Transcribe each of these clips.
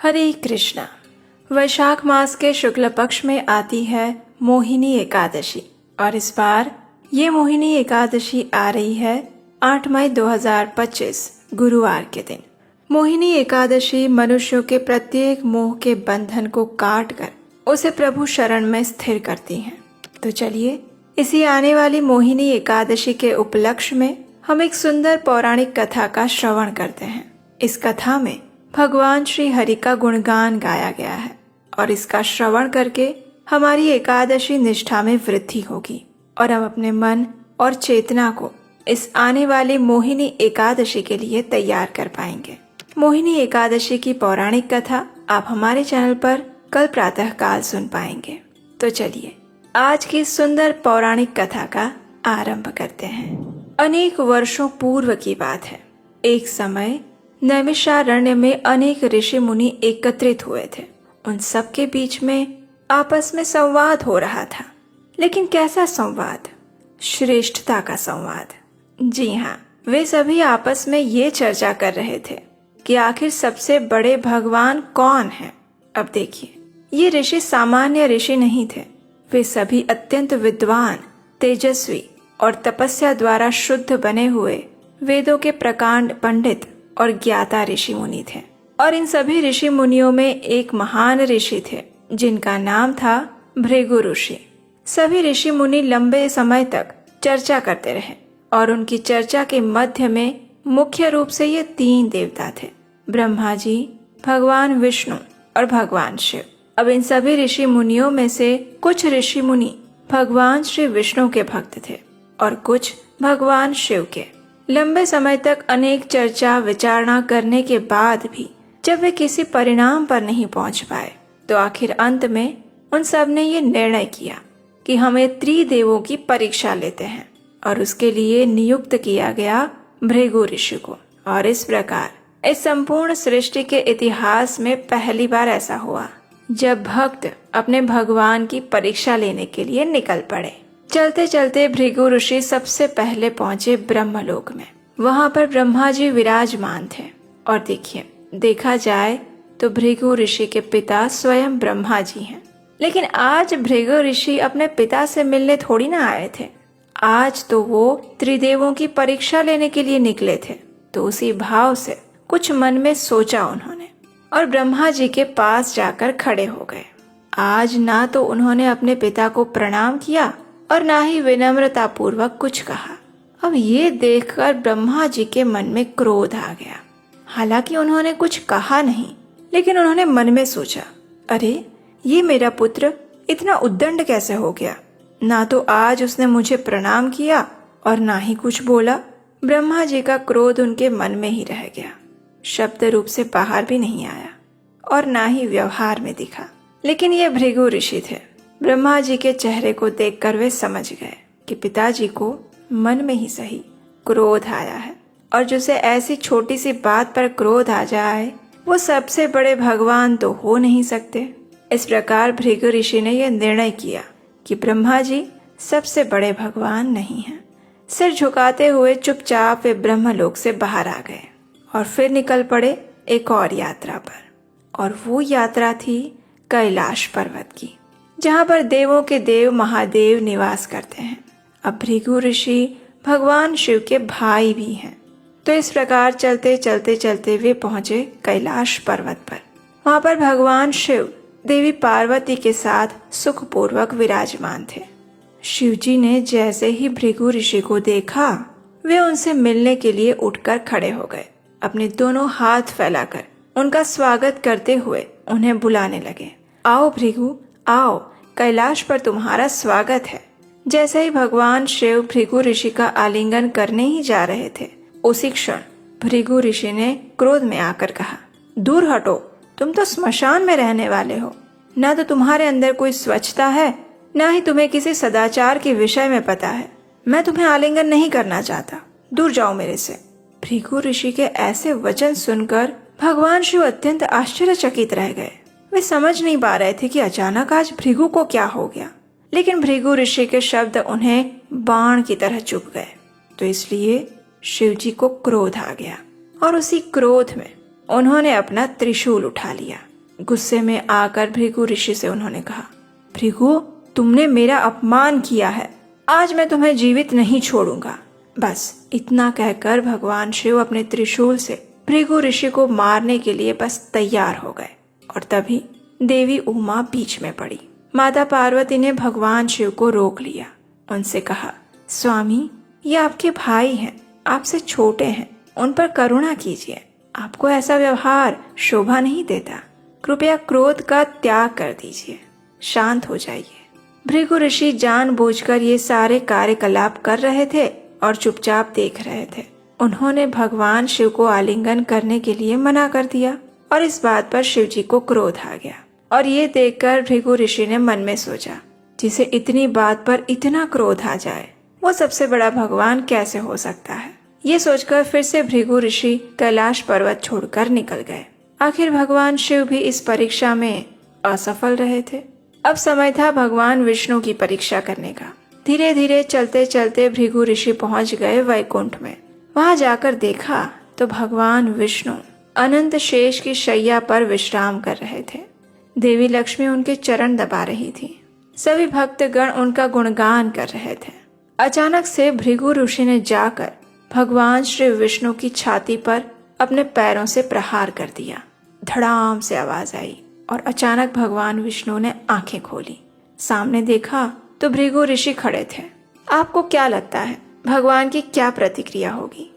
हरे कृष्णा। वैशाख मास के शुक्ल पक्ष में आती है मोहिनी एकादशी और इस बार ये मोहिनी एकादशी आ रही है 8 मई 2025 गुरुवार के दिन। मोहिनी एकादशी मनुष्यों के प्रत्येक मोह के बंधन को काट कर उसे प्रभु शरण में स्थिर करती है। तो चलिए इसी आने वाली मोहिनी एकादशी के उपलक्ष्य में हम एक सुंदर पौराणिक कथा का श्रवण करते हैं। इस कथा में भगवान श्री हरि का गुणगान गाया गया है और इसका श्रवण करके हमारी एकादशी निष्ठा में वृद्धि होगी और हम अपने मन और चेतना को इस आने वाली मोहिनी एकादशी के लिए तैयार कर पाएंगे। मोहिनी एकादशी की पौराणिक कथा आप हमारे चैनल पर कल प्रातः काल सुन पाएंगे। तो चलिए आज की सुंदर पौराणिक कथा का आरंभ करते हैं। अनेक वर्षों पूर्व की बात है। एक समय नैमिषारण्य में अनेक ऋषि मुनि एकत्रित हुए थे। उन सबके बीच में आपस में संवाद हो रहा था। लेकिन कैसा संवाद? श्रेष्ठता का संवाद। जी हाँ, वे सभी आपस में ये चर्चा कर रहे थे कि आखिर सबसे बड़े भगवान कौन है। अब देखिए, ये ऋषि सामान्य ऋषि नहीं थे। वे सभी अत्यंत विद्वान, तेजस्वी और तपस्या द्वारा शुद्ध बने हुए वेदों के प्रकांड पंडित और ज्ञाता ऋषि मुनि थे। और इन सभी ऋषि मुनियों में एक महान ऋषि थे जिनका नाम था भृगु ऋषि। सभी ऋषि मुनि लंबे समय तक चर्चा करते रहे और उनकी चर्चा के मध्य में मुख्य रूप से ये 3 देवता थे, ब्रह्मा जी, भगवान विष्णु और भगवान शिव। अब इन सभी ऋषि मुनियों में से कुछ ऋषि मुनि भगवान श्री विष्णु के भक्त थे और कुछ भगवान शिव के। लंबे समय तक अनेक चर्चा विचारणा करने के बाद भी जब वे किसी परिणाम पर नहीं पहुंच पाए तो आखिर अंत में उन सब ने ये निर्णय किया कि हमें त्रिदेवों की परीक्षा लेते हैं और उसके लिए नियुक्त किया गया भृगु ऋषि को। और इस प्रकार इस संपूर्ण सृष्टि के इतिहास में पहली बार ऐसा हुआ जब भक्त अपने भगवान की परीक्षा लेने के लिए निकल पड़े। चलते चलते भृगु ऋषि सबसे पहले पहुंचे ब्रह्मलोक में। वहां पर ब्रह्मा जी विराजमान थे और देखा जाए तो भृगु ऋषि के पिता स्वयं ब्रह्मा जी हैं। लेकिन आज भृगु ऋषि अपने पिता से मिलने थोड़ी ना आए थे। आज तो वो त्रिदेवों की परीक्षा लेने के लिए निकले थे। तो उसी भाव से कुछ मन में सोचा उन्होंने और ब्रह्मा जी के पास जाकर खड़े हो गए। आज ना तो उन्होंने अपने पिता को प्रणाम किया और ना ही विनम्रता पूर्वक कुछ कहा। अब ये देखकर ब्रह्मा जी के मन में क्रोध आ गया। हालांकि उन्होंने कुछ कहा नहीं, लेकिन उन्होंने मन में सोचा, अरे ये मेरा पुत्र इतना उद्दंड कैसे हो गया? ना तो आज उसने मुझे प्रणाम किया और ना ही कुछ बोला। ब्रह्मा जी का क्रोध उनके मन में ही रह गया, शब्द रूप से बाहर भी नहीं आया और ना ही व्यवहार में दिखा। लेकिन ये भृगु ऋषि थे। ब्रह्मा जी के चेहरे को देखकर वे समझ गए कि पिताजी को मन में ही सही क्रोध आया है और जिसे ऐसी छोटी सी बात पर क्रोध आ जाए वो सबसे बड़े भगवान तो हो नहीं सकते। इस प्रकार भृगु ऋषि ने यह निर्णय किया कि ब्रह्मा जी सबसे बड़े भगवान नहीं हैं। सिर झुकाते हुए चुपचाप वे ब्रह्मलोक से बाहर आ गए और फिर निकल पड़े एक और यात्रा पर। और वो यात्रा थी कैलाश पर्वत की, जहाँ पर देवों के देव महादेव निवास करते हैं। अब भृगु ऋषि भगवान शिव के भाई भी हैं। तो इस प्रकार चलते चलते वे पहुंचे कैलाश पर्वत पर। वहां पर भगवान शिव देवी पार्वती के साथ सुखपूर्वक विराजमान थे। शिव जी ने जैसे ही भृगु ऋषि को देखा वे उनसे मिलने के लिए उठकर खड़े हो गए। अपने दोनों हाथ फैलाकर उनका स्वागत करते हुए उन्हें बुलाने लगे, आओ भृगु आओ, कैलाश पर तुम्हारा स्वागत है। जैसे ही भगवान शिव भृगु ऋषि का आलिंगन करने ही जा रहे थे, उसी क्षण भृगु ऋषि ने क्रोध में आकर कहा, दूर हटो, तुम तो स्मशान में रहने वाले हो। ना तो तुम्हारे अंदर कोई स्वच्छता है, ना ही तुम्हें किसी सदाचार के विषय में पता है। मैं तुम्हें आलिंगन नहीं करना चाहता, दूर जाओ मेरे से। भृगु ऋषि के ऐसे वचन सुनकर भगवान शिव अत्यंत आश्चर्यचकित रह गए। वे समझ नहीं पा रहे थे कि अचानक आज भृगु को क्या हो गया। लेकिन भृगु ऋषि के शब्द उन्हें बाण की तरह चुभ गए। तो इसलिए शिव जी को क्रोध आ गया और उसी क्रोध में उन्होंने अपना त्रिशूल उठा लिया गुस्से में आकर भृगु ऋषि से उन्होंने कहा, भृगु, तुमने मेरा अपमान किया है, आज मैं तुम्हें जीवित नहीं छोड़ूंगा। बस इतना कहकर भगवान शिव अपने त्रिशूल से भृगु ऋषि को मारने के लिए बस तैयार हो गए। और तभी देवी उमा बीच में पड़ी। माता पार्वती ने भगवान शिव को रोक लिया। उनसे कहा, स्वामी, ये आपके भाई हैं, आपसे छोटे हैं, उन पर करुणा कीजिए। आपको ऐसा व्यवहार शोभा नहीं देता। कृपया क्रोध का त्याग कर दीजिए, शांत हो जाइए। भृगु ऋषि जानबूझकर ये सारे कार्यकलाप कर रहे थे और चुपचाप देख रहे थे। उन्होंने भगवान शिव को आलिंगन करने के लिए मना कर दिया और इस बात पर शिव जी को क्रोध आ गया। और ये देखकर भृगु ऋषि ने मन में सोचा, जिसे इतनी बात पर इतना क्रोध आ जाए, वो सबसे बड़ा भगवान कैसे हो सकता है। ये सोचकर फिर से भृगु ऋषि कैलाश पर्वत छोड़कर निकल गए। आखिर भगवान शिव भी इस परीक्षा में असफल रहे थे। अब समय था भगवान विष्णु की परीक्षा करने का। धीरे धीरे चलते चलते भृगु ऋषि पहुंच गए वैकुंठ में। वहां जाकर देखा तो भगवान विष्णु अनंत शेष की शैया पर विश्राम कर रहे थे। देवी लक्ष्मी उनके चरण दबा रही थी। सभी भक्तगण उनका गुणगान कर रहे थे। अचानक से भृगु ऋषि ने जाकर भगवान श्री विष्णु की छाती पर अपने पैरों से प्रहार कर दिया। धड़ाम से आवाज आई और अचानक भगवान विष्णु ने आंखें खोली। सामने देखा तो भृगु ऋषि खड़े थे। आपको क्या लगता है भगवान की क्या प्रतिक्रिया होगी?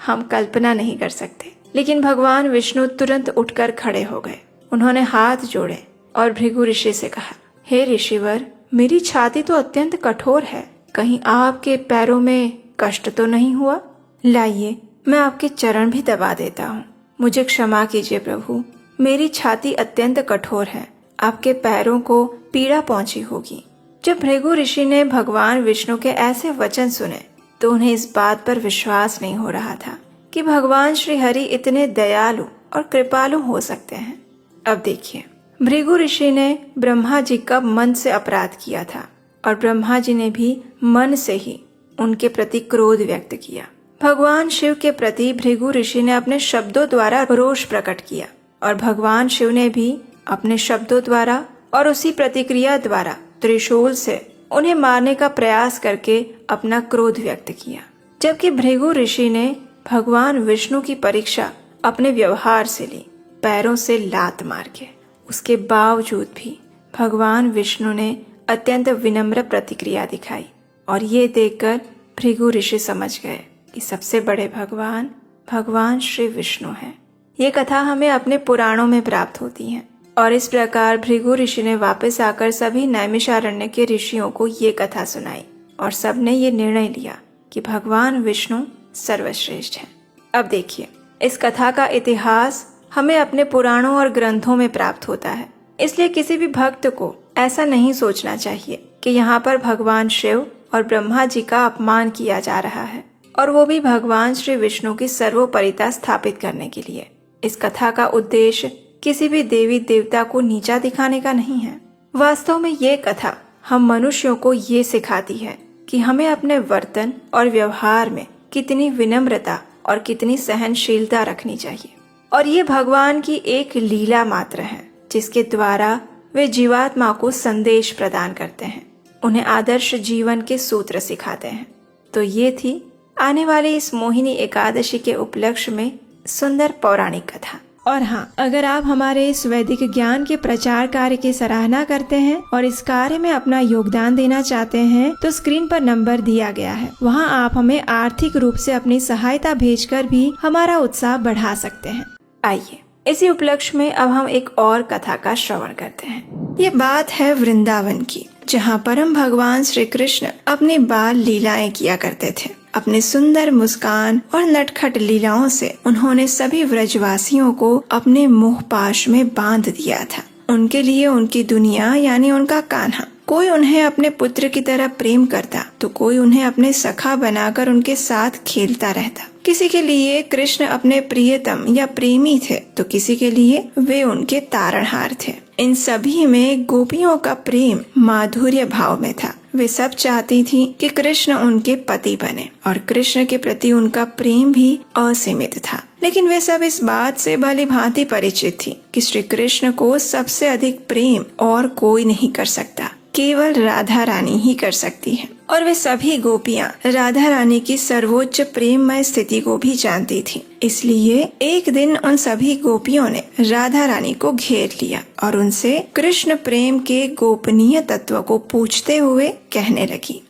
हम कल्पना नहीं कर सकते। लेकिन भगवान विष्णु तुरंत उठकर खड़े हो गए। उन्होंने हाथ जोड़े और भृगु ऋषि से कहा, हे ऋषिवर, मेरी छाती तो अत्यंत कठोर है, कहीं आपके पैरों में कष्ट तो नहीं हुआ? लाइए, मैं आपके चरण भी दबा देता हूँ। मुझे क्षमा कीजिए प्रभु, मेरी छाती अत्यंत कठोर है, आपके पैरों को पीड़ा पहुंची होगी। जब भृगु ऋषि ने भगवान विष्णु के ऐसे वचन सुने तो उन्हें इस बात पर विश्वास नहीं हो रहा था कि भगवान श्री हरि इतने दयालु और कृपालु हो सकते हैं। अब देखिए, भृगु ऋषि ने ब्रह्मा जी का मन से अपराध किया था और ब्रह्मा जी ने भी मन से ही उनके प्रति क्रोध व्यक्त किया। भगवान शिव के प्रति भृगु ऋषि ने अपने शब्दों द्वारा रोष प्रकट किया और भगवान शिव ने भी अपने शब्दों द्वारा और उसी प्रतिक्रिया द्वारा त्रिशूल से उन्हें मारने का प्रयास करके अपना क्रोध व्यक्त किया। जबकि भृगु ऋषि ने भगवान विष्णु की परीक्षा अपने व्यवहार से ली, पैरों से लात मार के। उसके बावजूद भी भगवान विष्णु ने अत्यंत विनम्र प्रतिक्रिया दिखाई और ये देखकर भृगु ऋषि समझ गए कि सबसे बड़े भगवान भगवान श्री विष्णु हैं। ये कथा हमें अपने पुराणों में प्राप्त होती है और इस प्रकार भृगु ऋषि ने वापस आकर सभी नैमिषारण्य के ऋषियों को ये कथा सुनाई और सबने ये निर्णय लिया कि भगवान विष्णु सर्वश्रेष्ठ हैं। अब देखिए, इस कथा का इतिहास हमें अपने पुराणों और ग्रंथों में प्राप्त होता है। इसलिए किसी भी भक्त को ऐसा नहीं सोचना चाहिए कि यहाँ पर भगवान शिव और ब्रह्मा जी का अपमान किया जा रहा है, और वो भी भगवान श्री विष्णु की सर्वोपरिता स्थापित करने के लिए। इस कथा का उद्देश्य किसी भी देवी देवता को नीचा दिखाने का नहीं है। वास्तव में ये कथा हम मनुष्यों को ये सिखाती है कि हमें अपने वर्तन और व्यवहार में कितनी विनम्रता और कितनी सहनशीलता रखनी चाहिए। और ये भगवान की एक लीला मात्र है जिसके द्वारा वे जीवात्मा को संदेश प्रदान करते हैं, उन्हें आदर्श जीवन के सूत्र सिखाते हैं। तो ये थी आने वाली इस मोहिनी एकादशी के उपलक्ष्य में सुंदर पौराणिक कथा। और हाँ, अगर आप हमारे इस वैदिक ज्ञान के प्रचार कार्य की सराहना करते हैं और इस कार्य में अपना योगदान देना चाहते हैं तो स्क्रीन पर नंबर दिया गया है, वहाँ आप हमें आर्थिक रूप से अपनी सहायता भेजकर भी हमारा उत्साह बढ़ा सकते हैं। आइए, इसी उपलक्ष्य में अब हम एक और कथा का श्रवण करते हैं। ये बात है वृंदावन की, जहाँ परम भगवान श्री कृष्ण अपनी बाल लीलाएं किया करते थे। अपने सुंदर मुस्कान और नटखट लीलाओं से उन्होंने सभी व्रजवासियों को अपने मोह पाश में बांध दिया था। उनके लिए उनकी दुनिया यानी उनका कान्हा, कोई उन्हें अपने पुत्र की तरह प्रेम करता तो कोई उन्हें अपने सखा बनाकर उनके साथ खेलता रहता। किसी के लिए कृष्ण अपने प्रियतम या प्रेमी थे तो किसी के लिए वे उनके तारणहार थे। इन सभी में गोपियों का प्रेम माधुर्य भाव में था। वे सब चाहती थीं कि कृष्ण उनके पति बने और कृष्ण के प्रति उनका प्रेम भी असीमित था। लेकिन वे सब इस बात से भली भांति परिचित थी कि श्री कृष्ण को सबसे अधिक प्रेम और कोई नहीं कर सकता, केवल राधा रानी ही कर सकती है। और वे सभी गोपियां राधा रानी की सर्वोच्च प्रेममय स्थिति को भी जानती थीं। इसलिए एक दिन उन सभी गोपियों ने राधा रानी को घेर लिया और उनसे कृष्ण प्रेम के गोपनीय तत्व को पूछते हुए कहने लगी।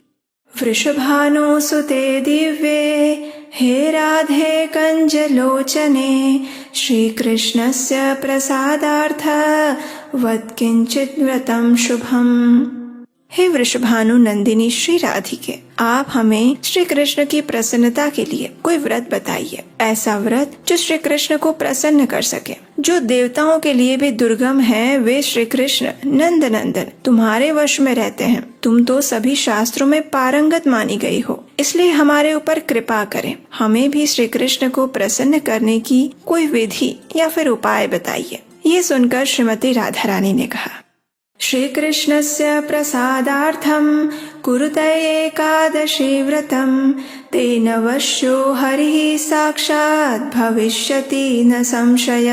वृषभानुसुते दिव्ये हे राधे कंजलोचने श्रीकृष्णस्य प्रसादार्थ वद किंचित व्रतं शुभम्। हे वृषभानु नंदिनी श्री राधिके, आप हमें श्री कृष्ण की प्रसन्नता के लिए कोई व्रत बताइए, ऐसा व्रत जो श्री कृष्ण को प्रसन्न कर सके। जो देवताओं के लिए भी दुर्गम है, वे श्री कृष्ण नंद नंदन तुम्हारे वश में रहते हैं। तुम तो सभी शास्त्रों में पारंगत मानी गई हो, इसलिए हमारे ऊपर कृपा करें। हमें भी श्री कृष्ण को प्रसन्न करने की कोई विधि या फिर उपाय बताइए। ये सुनकर श्रीमती राधा रानी ने कहा, श्रीकृष्णस्य प्रसादार्थं कुरुत एकादशी व्रतं तेन वश्यो हरिः साक्षात् भविष्यति न संशय।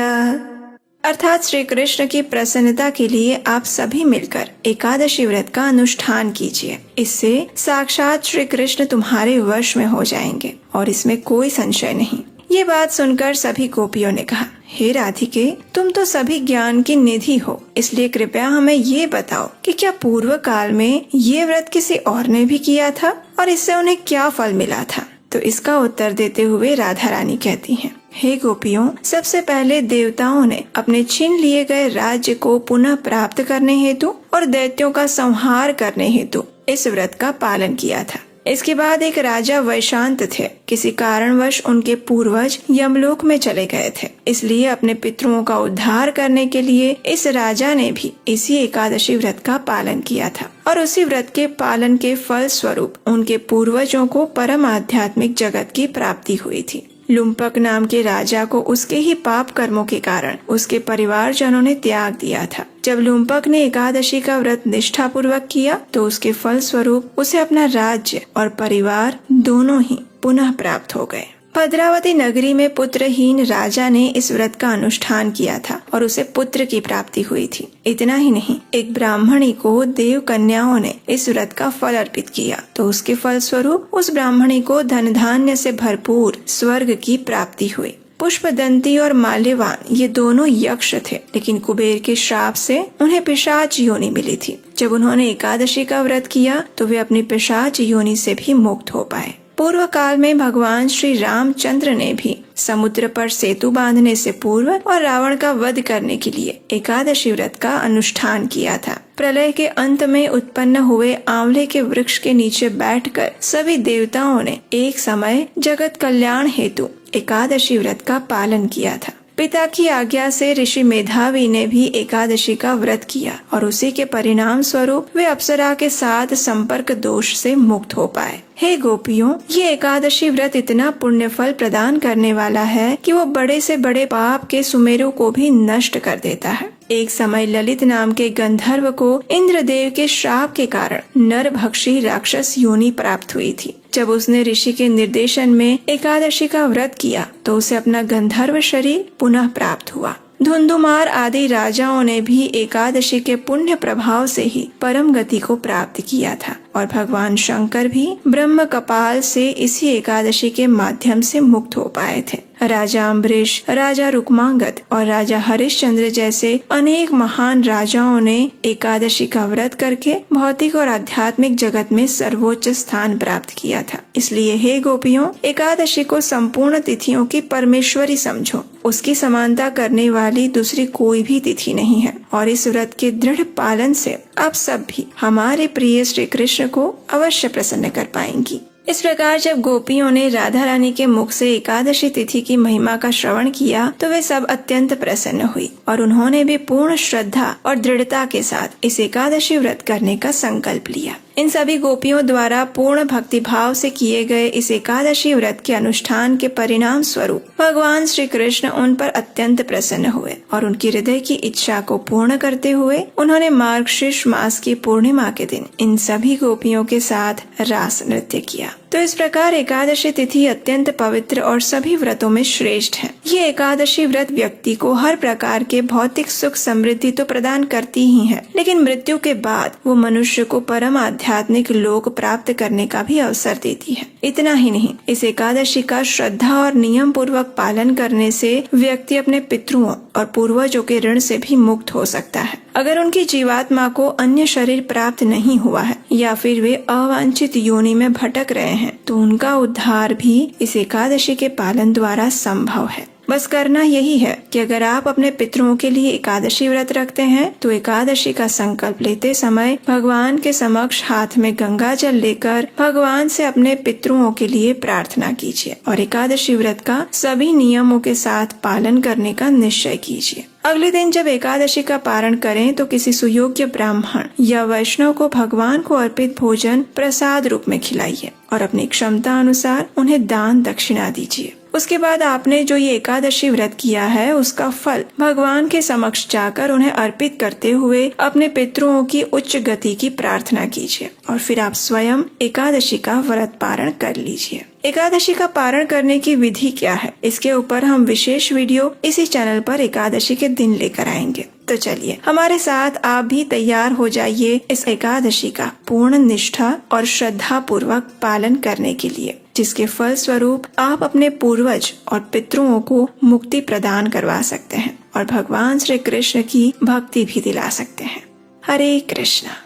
अर्थात श्री कृष्ण की प्रसन्नता के लिए आप सभी मिलकर एकादशी व्रत का अनुष्ठान कीजिए। इससे साक्षात श्री कृष्ण तुम्हारे वश में हो जाएंगे और इसमें कोई संशय नहीं। ये बात सुनकर सभी गोपियों ने कहा, हे राधिके, तुम तो सभी ज्ञान की निधि हो, इसलिए कृपया हमें ये बताओ कि क्या पूर्व काल में ये व्रत किसी और ने भी किया था और इससे उन्हें क्या फल मिला था। तो इसका उत्तर देते हुए राधा रानी कहती हैं, हे गोपियों, सबसे पहले देवताओं ने अपने छीन लिए गए राज्य को पुनः प्राप्त करने हेतु और दैत्यों का संहार करने हेतु इस व्रत का पालन किया था। इसके बाद एक राजा वैशांत थे। किसी कारणवश उनके पूर्वज यमलोक में चले गए थे, इसलिए अपने पितरों का उद्धार करने के लिए इस राजा ने भी इसी एकादशी व्रत का पालन किया था और उसी व्रत के पालन के फल स्वरूप उनके पूर्वजों को परम आध्यात्मिक जगत की प्राप्ति हुई थी। लुम्पक नाम के राजा को उसके ही पाप कर्मों के कारण उसके परिवारजनों ने त्याग दिया था। जब लुम्पक ने एकादशी का व्रत निष्ठा पूर्वक किया तो उसके फल स्वरूप उसे अपना राज्य और परिवार दोनों ही पुनः प्राप्त हो गए। भद्रावती नगरी में पुत्रहीन राजा ने इस व्रत का अनुष्ठान किया था और उसे पुत्र की प्राप्ति हुई थी। इतना ही नहीं, एक ब्राह्मणी को देव कन्याओं ने इस व्रत का फल अर्पित किया तो उसके फल स्वरूप उस ब्राह्मणी को धन धान्य से भरपूर स्वर्ग की प्राप्ति हुई। पुष्पदंती और माल्यवान ये दोनों यक्ष थे, लेकिन कुबेर के श्राप से उन्हें पिशाच योनि मिली थी। जब उन्होंने एकादशी का व्रत किया तो वे अपनी पिशाच योनि से भी मुक्त हो पाए। पूर्व काल में भगवान श्री रामचंद्र ने भी समुद्र पर सेतु बांधने से पूर्व और रावण का वध करने के लिए एकादशी व्रत का अनुष्ठान किया था। प्रलय के अंत में उत्पन्न हुए आंवले के वृक्ष के नीचे बैठकर सभी देवताओं ने एक समय जगत कल्याण हेतु एकादशी व्रत का पालन किया था। पिता की आज्ञा से ऋषि मेधावी ने भी एकादशी का व्रत किया और उसी के परिणाम स्वरूप वे अप्सरा के साथ संपर्क दोष से मुक्त हो पाए। हे गोपियों, ये एकादशी व्रत इतना पुण्य फल प्रदान करने वाला है कि वो बड़े से बड़े पाप के सुमेरु को भी नष्ट कर देता है। एक समय ललित नाम के गंधर्व को इंद्रदेव के श्राप के कारण नरभक्षी राक्षस योनि प्राप्त हुई थी। जब उसने ऋषि के निर्देशन में एकादशी का व्रत किया तो उसे अपना गंधर्व शरीर पुनः प्राप्त हुआ। धुंधुमार आदि राजाओं ने भी एकादशी के पुण्य प्रभाव से ही परम गति को प्राप्त किया था और भगवान शंकर भी ब्रह्म कपाल से इसी एकादशी के माध्यम से मुक्त हो पाए थे। राजा अम्बरीश, राजा रुक्मांगद और राजा हरिश्चंद्र जैसे अनेक महान राजाओं ने एकादशी का व्रत करके भौतिक और आध्यात्मिक जगत में सर्वोच्च स्थान प्राप्त किया था। इसलिए हे गोपियों, एकादशी को संपूर्ण तिथियों की परमेश्वरी समझो। उसकी समानता करने वाली दूसरी कोई भी तिथि नहीं है और इस व्रत के दृढ़ पालन से आप सब भी हमारे प्रिय श्री कृष्ण को अवश्य प्रसन्न कर पाएंगी। इस प्रकार जब गोपियों ने राधा रानी के मुख से एकादशी तिथि की महिमा का श्रवण किया तो वे सब अत्यंत प्रसन्न हुई और उन्होंने भी पूर्ण श्रद्धा और दृढ़ता के साथ इस एकादशी व्रत करने का संकल्प लिया। इन सभी गोपियों द्वारा पूर्ण भक्ति भाव से किए गए इस एकादशी व्रत के अनुष्ठान के परिणाम स्वरूप भगवान श्री कृष्ण उन पर अत्यंत प्रसन्न हुए और उनकी हृदय की इच्छा को पूर्ण करते हुए उन्होंने मार्गशीर्ष मास की पूर्णिमा के दिन इन सभी गोपियों के साथ रास नृत्य किया। तो इस प्रकार एकादशी तिथि अत्यंत पवित्र और सभी व्रतों में श्रेष्ठ है। ये एकादशी व्रत व्यक्ति को हर प्रकार के भौतिक सुख समृद्धि तो प्रदान करती ही है, लेकिन मृत्यु के बाद वो मनुष्य को परम आध्यात्मिक लोक प्राप्त करने का भी अवसर देती है। इतना ही नहीं, इस एकादशी का श्रद्धा और नियम पूर्वक पालन करने से व्यक्ति अपने पितरों और पूर्वजों के ऋण से भी मुक्त हो सकता है। अगर उनकी जीवात्मा को अन्य शरीर प्राप्त नहीं हुआ है या फिर वे अवांछित योनि में भटक रहे हैं, तो उनका उद्धार भी इस एकादशी के पालन द्वारा संभव है। बस करना यही है कि अगर आप अपने पितरों के लिए एकादशी व्रत रखते हैं तो एकादशी का संकल्प लेते समय भगवान के समक्ष हाथ में गंगा जल लेकर भगवान से अपने पितरों के लिए प्रार्थना कीजिए और एकादशी व्रत का सभी नियमों के साथ पालन करने का निश्चय कीजिए। अगले दिन जब एकादशी का पारण करें तो किसी सुयोग्य ब्राह्मण या वैष्णव को भगवान को अर्पित भोजन प्रसाद रूप में खिलाइए और अपनी क्षमता अनुसार उन्हें दान दक्षिणा दीजिए। उसके बाद आपने जो ये एकादशी व्रत किया है उसका फल भगवान के समक्ष जाकर उन्हें अर्पित करते हुए अपने पितरों की उच्च गति की प्रार्थना कीजिए और फिर आप स्वयं एकादशी का व्रत पारण कर लीजिए। एकादशी का पारण करने की विधि क्या है, इसके ऊपर हम विशेष वीडियो इसी चैनल पर एकादशी के दिन लेकर आएंगे। तो चलिए हमारे साथ आप भी तैयार हो जाइए इस एकादशी का पूर्ण निष्ठा और श्रद्धा पूर्वक पालन करने के लिए, जिसके फल स्वरूप आप अपने पूर्वज और पितरों को मुक्ति प्रदान करवा सकते हैं और भगवान श्री कृष्ण की भक्ति भी दिला सकते हैं। हरे कृष्णा।